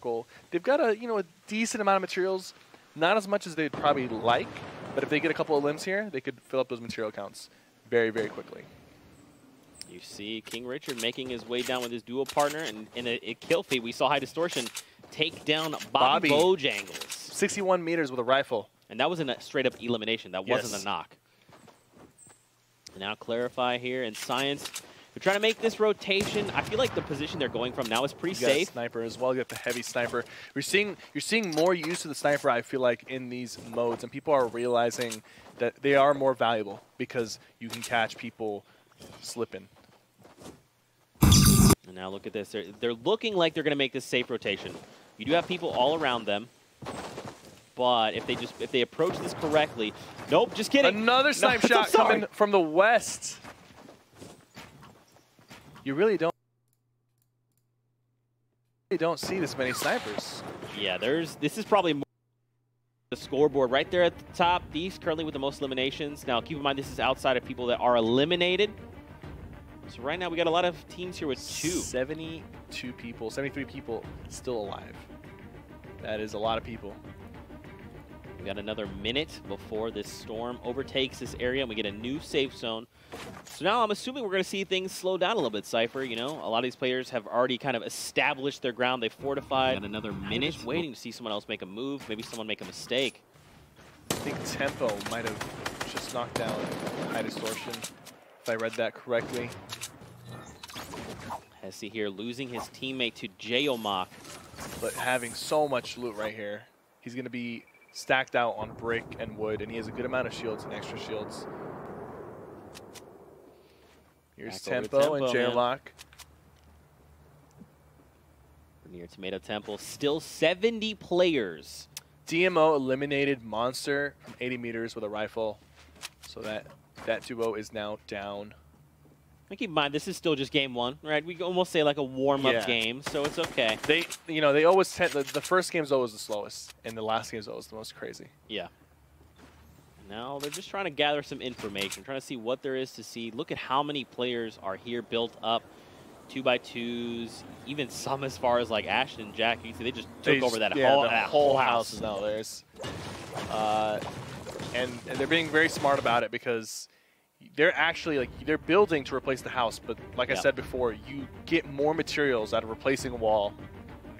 circle. They've got a decent amount of materials, not as much as they'd probably like, but if they get a couple of limbs here, they could fill up those material counts very, very quickly. You see King Richard making his way down with his duo partner, and in a kill feed, we saw High Distortion take down Bobby Bojangles. 61 meters with a rifle. And that was a straight up elimination. That wasn't a knock. Now Clarify here and Science. They're trying to make this rotation. I feel like the position they're going from now is pretty safe. Sniper as well. You got the heavy sniper. You're seeing more use of the sniper, I feel like, in these modes, and people are realizing that they are more valuable because you can catch people slipping. And now look at this. They're looking like they're going to make this safe rotation. You do have people all around them, but if they approach this correctly, nope, just kidding. Another snipe shot coming from the west. You really don't see this many snipers. Yeah, this is probably more the scoreboard right there at the top. These currently with the most eliminations. Now keep in mind this is outside of people that are eliminated. So right now we got a lot of teams here with 72 people, 73 people still alive. That is a lot of people. We got another minute before this storm overtakes this area and we get a new safe zone. So now I'm assuming we're going to see things slow down a little bit, Cypher. You know, a lot of these players have already kind of established their ground. They've fortified. Got another minute waiting to see someone else make a move, maybe someone make a mistake. I think Tempo might have just knocked down High Distortion, if I read that correctly. Hesse here losing his teammate to Geomach. But having so much loot right here, he's going to be stacked out on brick and wood, and he has a good amount of shields and extra shields. Here's Tempo and Geomach. Near Tomato Temple, still 70 players. DMO eliminated Monster from 80 meters with a rifle, so that duo is now down. And keep in mind, this is still just game one, right? We almost say like a warm-up game, so it's okay. They always tend, the first game is always the slowest, and the last game is always the most crazy. Yeah. Now they're just trying to gather some information, trying to see what there is to see. Look at how many players are here built up, 2x2s, even some as far as like Ashton and Jack. You can see they just took over that whole house. Is now theirs. And they're being very smart about it because they're actually they're building to replace the house, but like I said before, you get more materials out of replacing a wall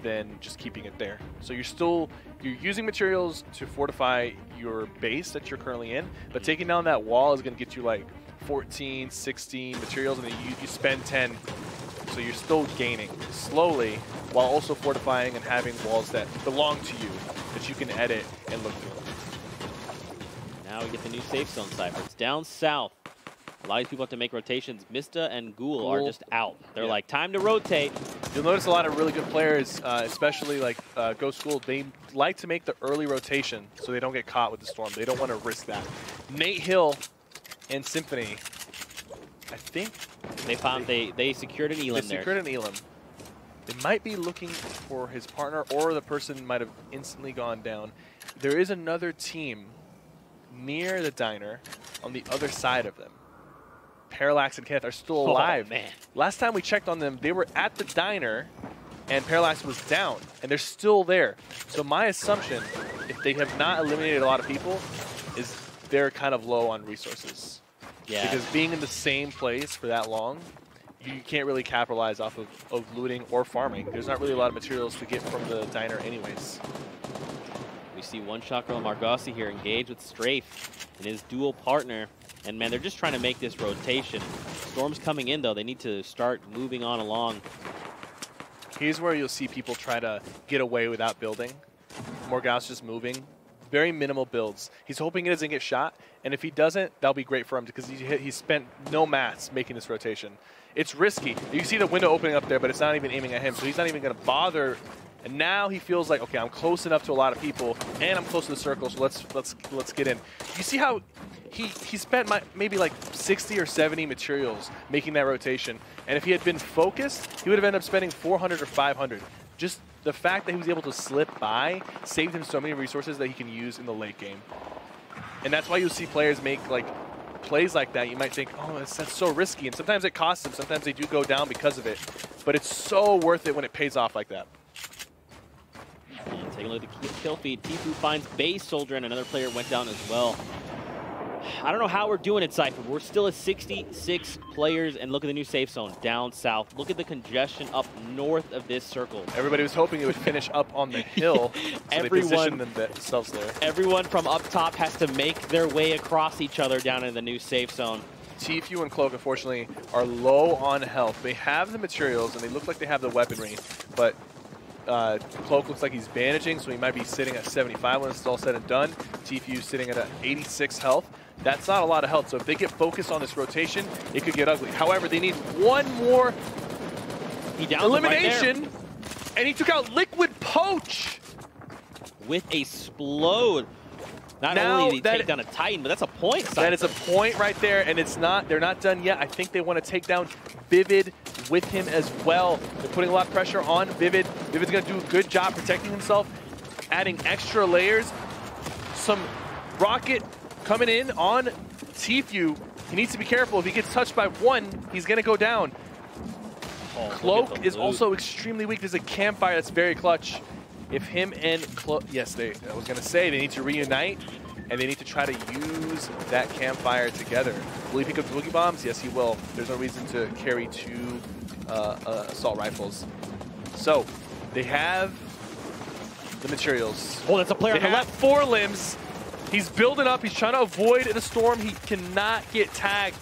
than just keeping it there. So you're using materials to fortify your base that you're currently in, but taking down that wall is going to get you like 14, 16 materials, and then you spend 10. So you're still gaining slowly while also fortifying and having walls that belong to you that you can edit and look through. Now we get the new safe zone, Cypher. It's down south. A lot of people have to make rotations. Mista and Ghoul are just out. They're like, time to rotate. You'll notice a lot of really good players, especially like Ghost Ghoul, they like to make the early rotation so they don't get caught with the storm. They don't want to risk that. Nate Hill and Symphony, I think they secured an elim there. They secured an elim. They might be looking for his partner, or the person might have instantly gone down. There is another team near the diner on the other side of them. Parallax and Kenneth are still alive. Oh, man. Last time we checked on them, they were at the diner, and Parallax was down, and they're still there. So my assumption, if they have not eliminated a lot of people, is they're kind of low on resources. Yeah. Because being in the same place for that long, you can't really capitalize off of looting or farming. There's not really a lot of materials to get from the diner anyways. We see one shot girl Margossi here engaged with Strafe and his dual partner. And man, they're just trying to make this rotation. Storm's coming in though. They need to start moving on along. Here's where you'll see people try to get away without building. Morgaus just moving. Very minimal builds. He's hoping he doesn't get shot, and if he doesn't, that'll be great for him because he spent no mats making this rotation. It's risky. You see the window opening up there, but it's not even aiming at him, so he's not even going to bother. And now he feels like, okay, I'm close enough to a lot of people, and I'm close to the circle, so let's get in. You see how he spent maybe like 60 or 70 materials making that rotation, and if he had been focused, he would have ended up spending 400 or 500. Just the fact that he was able to slip by saved him so many resources that he can use in the late game. And that's why you'll see players make like plays like that. You might think, oh, that's so risky, and sometimes it costs them. Sometimes they do go down because of it, but it's so worth it when it pays off like that. Taking a look at the kill feed. TFUE finds base soldier, and another player went down as well. I don't know how we're doing it, Cypher. We're still at 66 players, and look at the new safe zone down south. Look at the congestion up north of this circle. Everybody was hoping it would finish up on the hill, so they positioned themselves there. Everyone from up top has to make their way across each other down in the new safe zone. TFUE and Cloak, unfortunately, are low on health. They have the materials, and they look like they have the weaponry, but Cloak looks like he's bandaging, so he might be sitting at 75 when it's all said and done. TFUE sitting at 86 health. That's not a lot of health, so if they get focused on this rotation, it could get ugly. However, they need one more elimination, right, and he took out Liquid Poach with a explode. Not only did he take down a Titan, but that's a point. That is a point right there, and it's not. They're not done yet. I think they want to take down Vivid with him as well. They're putting a lot of pressure on Vivid. Vivid's going to do a good job protecting himself, adding extra layers. Some rocket coming in on TFUE. He needs to be careful. If he gets touched by one, he's going to go down. Oh, Cloak is also extremely weak. There's a campfire that's very clutch. If him and Cloak, yes, I was going to say they need to reunite, and they need to try to use that campfire together. Will he pick up boogie bombs? Yes, he will. There's no reason to carry two assault rifles. So they have the materials. Oh, that's a player on the left. 4 limbs. He's building up. He's trying to avoid the storm. He cannot get tagged.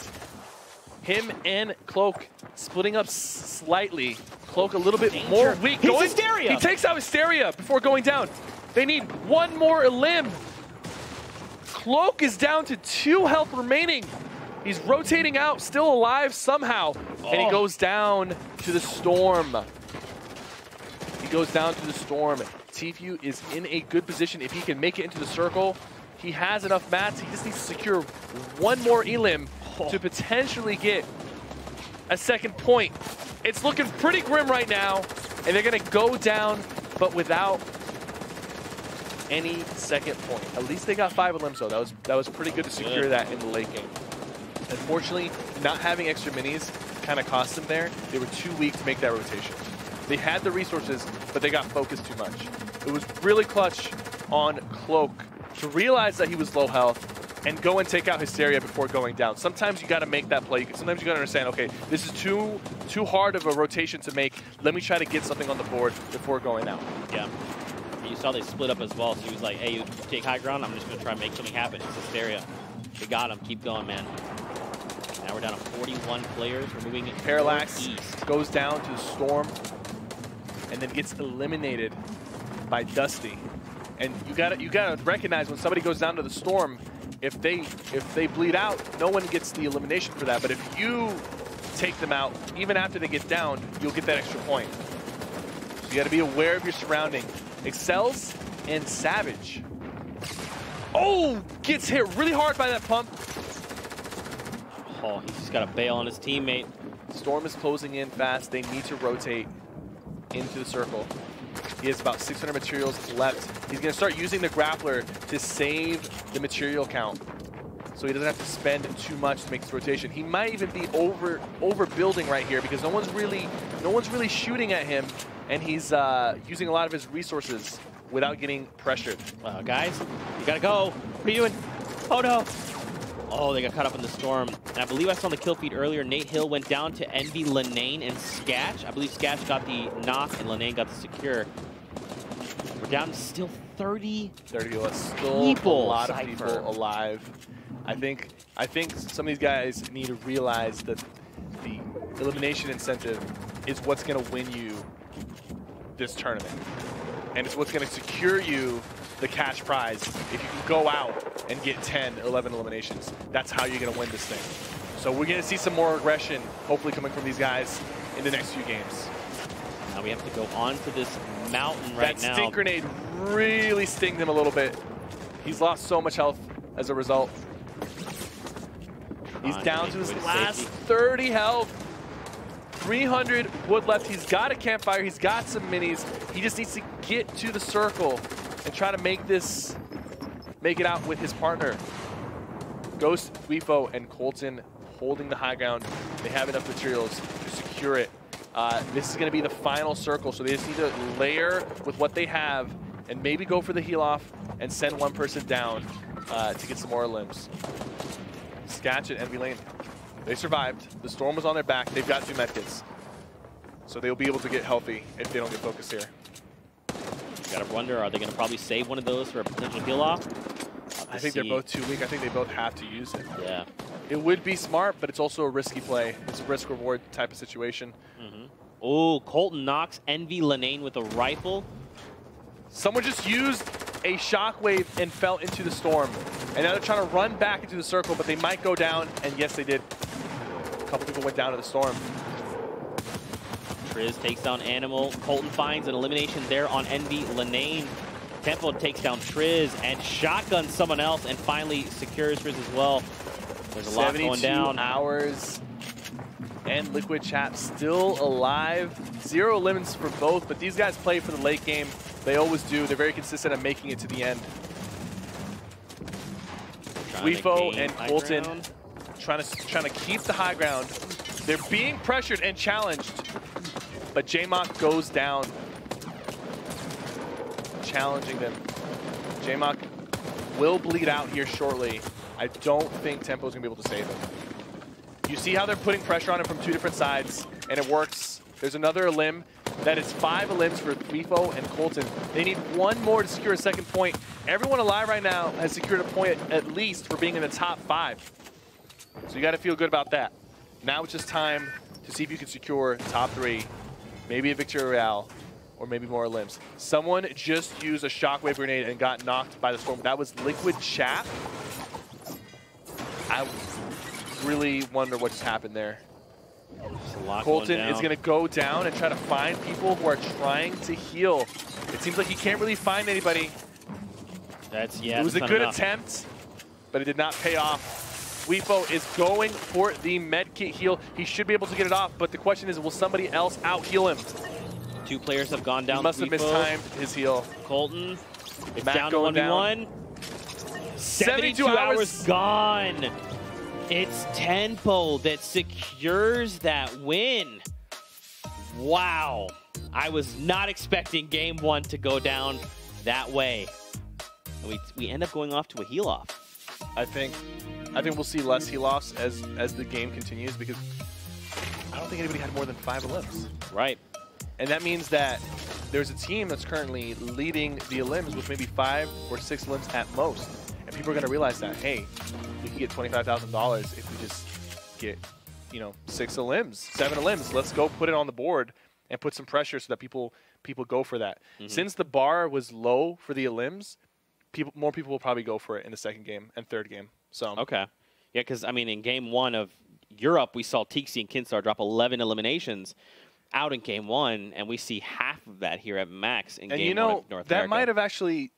Him and Cloak splitting up slightly. Cloak a little bit more weak. He's Hysteria. He takes out Hysteria before going down. They need one more limb. Cloak is down to 2 health remaining. He's rotating out, still alive somehow. And he goes down to the storm. He goes down to the storm. TFUE is in a good position. If he can make it into the circle, he has enough mats. He just needs to secure one more elim to potentially get a second point. It's looking pretty grim right now, and they're going to go down, but without any second point. At least they got 5 limbs, though. That was pretty good to secure that in the late game. Unfortunately, not having extra minis kind of cost them there. They were too weak to make that rotation. They had the resources, but they got focused too much. It was really clutch on Cloak to realize that he was low health and go and take out Hysteria before going down. Sometimes you got to make that play. Sometimes you got to understand, okay, this is too hard of a rotation to make. Let me try to get something on the board before going out. Yeah. You saw they split up as well, so he was like, hey, you take high ground, I'm just going to try and make something happen. It's Hysteria. They got him. Keep going, man. Now we're down to 41 players. We're moving Parallax east. Goes down to the storm and then gets eliminated by Dusty. And you gotta recognize when somebody goes down to the storm, if they bleed out, no one gets the elimination for that. But if you take them out, even after they get down, you'll get that extra point. So you gotta be aware of your surrounding. Excels and Savage. Oh, gets hit really hard by that pump. Oh, he's just got to bail on his teammate. Storm is closing in fast. They need to rotate into the circle. He has about 600 materials left. He's going to start using the grappler to save the material count, so he doesn't have to spend too much to make this rotation. He might even be overbuilding right here because no one's really shooting at him, and he's using a lot of his resources without getting pressured. Guys, you gotta go. What are you doing? Oh no! Oh, they got caught up in the storm. And I believe I saw on the kill feed earlier, Nate Hill went down to Envy, Lenane, and Skatch. I believe Skatch got the knock and Lenane got the secure. We're down to still 30 still people. A lot of people alive. I think some of these guys need to realize that the elimination incentive is what's going to win you this tournament. And it's what's going to secure you the cash prize. If you can go out and get 10, 11 eliminations, that's how you're going to win this thing. So we're going to see some more aggression, hopefully coming from these guys in the next few games. Now we have to go onto this mountain right now. That stink grenade really stinged him a little bit. He's lost so much health as a result. He's down to his last 30 health. 300 wood left. He's got a campfire. He's got some minis. He just needs to get to the circle and try to make it out with his partner. Ghost, Weefo, and Colton holding the high ground. They have enough materials to secure it. This is going to be the final circle, so they just need to layer with what they have and maybe go for the heal off and send one person down to get some more limbs. Sketch and Envy Lane, they survived. The storm was on their back. They've got 2 medkits. So they'll be able to get healthy if they don't get focused here. Gotta wonder, are they going to probably save one of those for a potential heal off? I think they're both too weak. I think they both have to use it. Yeah. It would be smart, but it's also a risky play. It's a risk-reward type of situation. Oh, Colton knocks Envy Lanane with a rifle. Someone just used a shockwave and fell into the storm. And now they're trying to run back into the circle, but they might go down. And yes, they did. A couple people went down to the storm. Triz takes down Animal. Colton finds an elimination there on Envy Lanane. Tempo takes down Triz and shotguns someone else and finally secures Triz as well. There's a lot going down. 72 hours. And Liquid Chat still alive. 0 limits for both, but these guys play for the late game. They always do. They're very consistent at making it to the end. Weefo and Colton trying to keep the high ground. They're being pressured and challenged, but J-Mock goes down, challenging them. J-Mock will bleed out here shortly. I don't think Tempo's gonna be able to save him. You see how they're putting pressure on him from 2 different sides, and it works. There's another elim. That is 5 elims for Weefo and Colton. They need 1 more to secure a second point. Everyone alive right now has secured a point at least for being in the top 5. So you got to feel good about that. Now it's just time to see if you can secure top 3, maybe a Victory Royale, or maybe more limbs. Someone just used a shockwave grenade and got knocked by the storm. That was Liquid Chat. I really wonder what just happened there. Colton is going to go down and try to find people who are trying to heal. It seems like he can't really find anybody. It was a good attempt, but it did not pay off. Weefo is going for the medkit heal. He should be able to get it off, but the question is, will somebody else out heal him? 2 players have gone down. He must have mistimed his heal. Colton, it's Matt down to 1v1. 72 hours gone. It's Tempo that secures that win. Wow. I was not expecting game 1 to go down that way. And we end up going off to a heal off. I think we'll see less heal offs as the game continues, because I don't think anybody had more than 5 elims. Right. And that means that there's a team that's currently leading the elims with maybe 5 or 6 elims at most. And people are going to realize that, hey, we can get $25,000 if we just get, 6 elims, 7 elims. Let's go put it on the board and put some pressure so that people go for that. Since the bar was low for the elims, more people will probably go for it in the second game and third game. So okay, yeah, because I mean, in game 1 of Europe, we saw Tixi and Kinstar drop 11 eliminations out in game 1, and we see half of that here at Max in game 1 of North America. That might have actually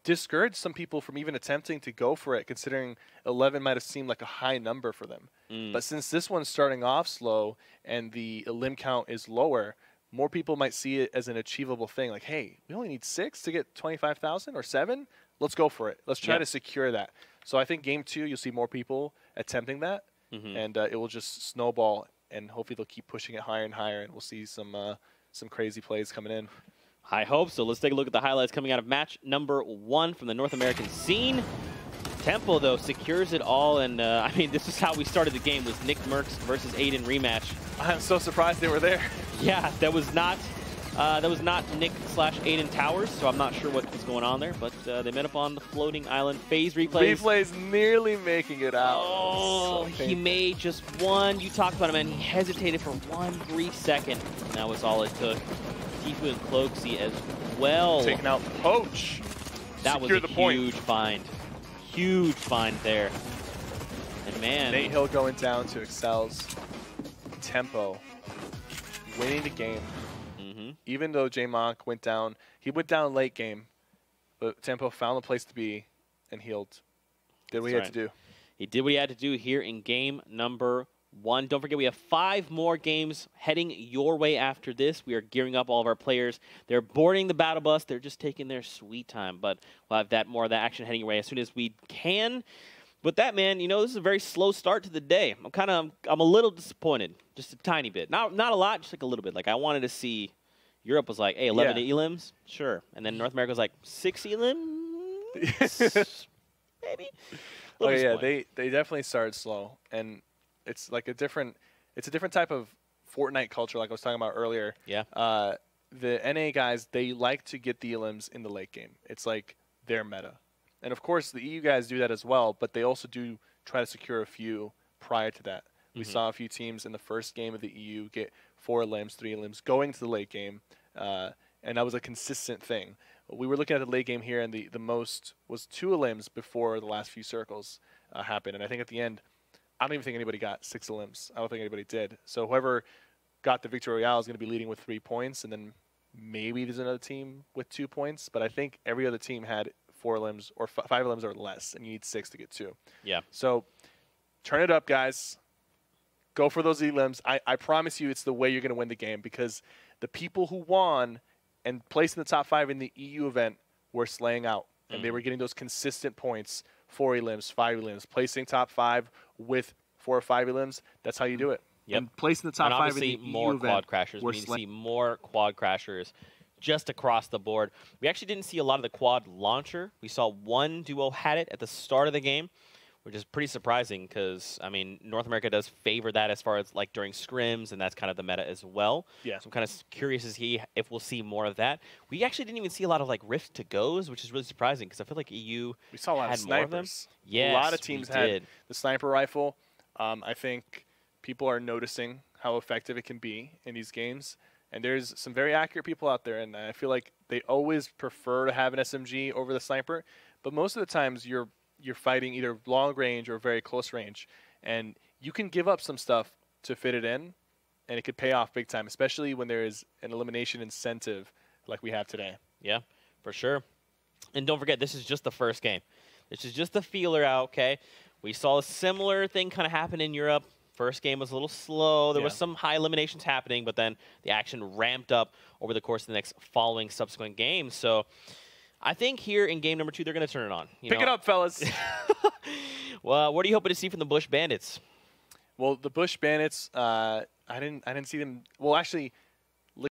discouraged some people from even attempting to go for it, considering 11 might have seemed like a high number for them. But since this one's starting off slow and the elim count is lower, more people might see it as an achievable thing. Like, hey, we only need 6 to get 25,000 or 7. Let's go for it. Let's try to secure that. So I think game 2, you'll see more people attempting that, and it will just snowball, and hopefully they'll keep pushing it higher and higher, and we'll see some crazy plays coming in. I hope so. Let's take a look at the highlights coming out of match number 1 from the North American scene. Tempo, though, secures it all, and I mean, this is how we started the game, was Nick Merckx versus Aiden rematch. I'm so surprised they were there. Yeah, that was not Nick/Aiden Towers, so I'm not sure what was going on there, but they met up on the floating island. Phase replays. Replay's nearly making it out. Oh, so he made just one. You talked about him, and he hesitated for 1 brief second, and that was all it took. TFUE and Cloaksy as well. Taking out Poach. That was a huge find. Huge find there. And man. Nate Hill going down to Excel's. Tempo winning the game. Even though J-Mock went down, he went down late game, but Tempo found a place to be and healed. Did what he had to do. He did what he had to do here in game number 1. Don't forget, we have 5 more games heading your way after this. We are gearing up all of our players. They're boarding the battle bus. They're just taking their sweet time, but we'll have more of that action heading your way as soon as we can. With that, man, this is a very slow start to the day. I'm a little disappointed, just a tiny bit. Not a lot, just like a little bit. Like, I wanted to see Europe was like, hey, 11 Yeah. elims? Sure. And then North America was like, 6 elims? Maybe? Oh yeah, they definitely started slow, and it's like a different type of Fortnite culture, like I was talking about earlier. Yeah. The NA guys, they like to get the elims in the late game. It's like their meta, and of course the EU guys do that as well, but they also do try to secure a few prior to that. We saw a few teams in the first game of the EU get 4 elims, 3 elims going to the late game, and that was a consistent thing. We were looking at the late game here, and the most was 2 elims before the last few circles happened. And I think at the end, I don't even think anybody got 6 elims. I don't think anybody did. So whoever got the Victory Royale is going to be leading with 3 points, and then maybe there's another team with 2 points. But I think every other team had 4 elims or 5 elims or less, and you need 6 to get 2. Yeah. So turn it up, guys. Go for those elims. I promise you it's the way you're going to win the game, because the people who won and placed in the top 5 in the EU event were slaying out, and they were getting those consistent points, 4 elims, 5 elims, placing top 5 with 4 or 5 elims. That's how you do it. Yep. And placing the top 5 in the more EU quad event, crashers. We need to see more quad crashers just across the board. We actually didn't see a lot of the quad launcher. We saw 1 duo had it at the start of the game, which is pretty surprising because, I mean, North America does favor that as far as, like, during scrims, and that's kind of the meta as well. Yeah. So I'm kind of curious to see if we'll see more of that. We actually didn't even see a lot of, like, Rift to goes, which is really surprising because I feel like EU we saw a lot of more of them. snipers. Yes, a lot of teams we had did. the sniper rifle. I think people are noticing how effective it can be in these games. And there's some very accurate people out there, and I feel like they always prefer to have an SMG over the sniper. But most of the times you're fighting either long range or very close range, and you can give up some stuff to fit it in, and it could pay off big time, especially when there is an elimination incentive like we have today. Yeah, for sure. And don't forget, this is just the first game. This is just the feeler out, okay? We saw a similar thing kind of happen in Europe. First game was a little slow. There was some high eliminations happening, but then the action ramped up over the course of the next following subsequent games. So I think here in game number 2, they're going to turn it on. Pick it up, fellas. Well, what are you hoping to see from the Bush Bandits? Well, the Bush Bandits, I didn't see them. Well, actually,